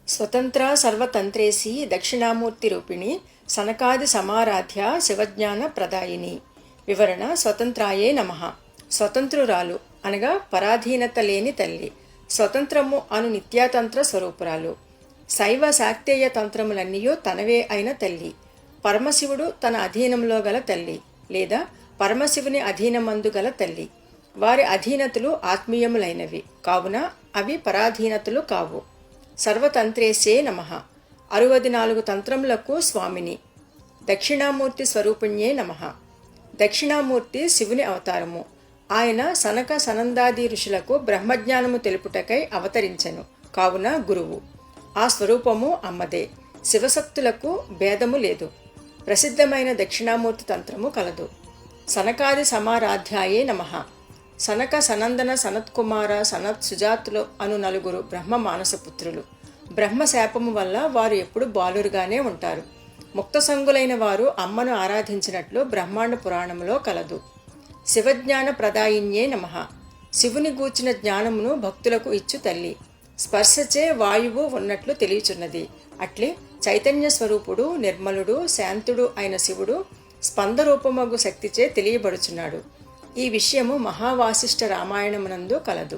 స్వతంత్ర సర్వతంత్రేసి దక్షిణామూర్తి రూపిణి సనకాది సమారాధ్య శివజ్ఞాన ప్రదాయిని. వివరణ: స్వతంత్రాయే నమః. స్వతంత్రురాలు అనగా పరాధీనత లేని తల్లి. స్వతంత్రము అను నిత్యాతంత్ర స్వరూపురాలు. శైవ శాక్తేయ తంత్రములన్నీయూ తనవే అయిన తల్లి. పరమశివుడు తన అధీనంలో గల తల్లి, లేదా పరమశివుని అధీనమందు గల తల్లి. వారి అధీనతలు ఆత్మీయములైనవి కావున అవి పరాధీనతలు కావు. సర్వతంత్రేసే నమః. 64 తంత్రములకు స్వామిని. దక్షిణామూర్తి స్వరూపిణ్యే నమః. దక్షిణామూర్తి శివుని అవతారము. ఆయన సనక సనందాది ఋషులకు బ్రహ్మజ్ఞానము తెలుపుటకై అవతరించెను కావున గురువు. ఆ స్వరూపము అమ్మదే. శివశక్తులకు భేదము లేదు. ప్రసిద్ధమైన దక్షిణామూర్తి తంత్రము కలదు. సనకాది సమారాధ్యాయే నమః. సనక సనందన సనత్కుమార సనత్ సుజాతులు అను 4 బ్రహ్మ మానసపుత్రులు. బ్రహ్మశాపము వల్ల వారు ఎప్పుడు బాలురుగానే ఉంటారు. ముక్తసంగులైన వారు అమ్మను ఆరాధించినట్లు బ్రహ్మాండ పురాణములో కలదు. శివజ్ఞాన ప్రదాయిన్యే నమః. శివుని గూర్చిన జ్ఞానమును భక్తులకు ఇచ్చు తల్లి. స్పర్శచే వాయువు ఉన్నట్లు తెలియచున్నది. అట్లే చైతన్య స్వరూపుడు, నిర్మలుడు, శాంతుడు అయిన శివుడు స్పందరూపమగు శక్తిచే తెలియబడుచున్నాడు. ఈ విషయము మహావాసిష్ఠ రామాయణమునందు కలదు.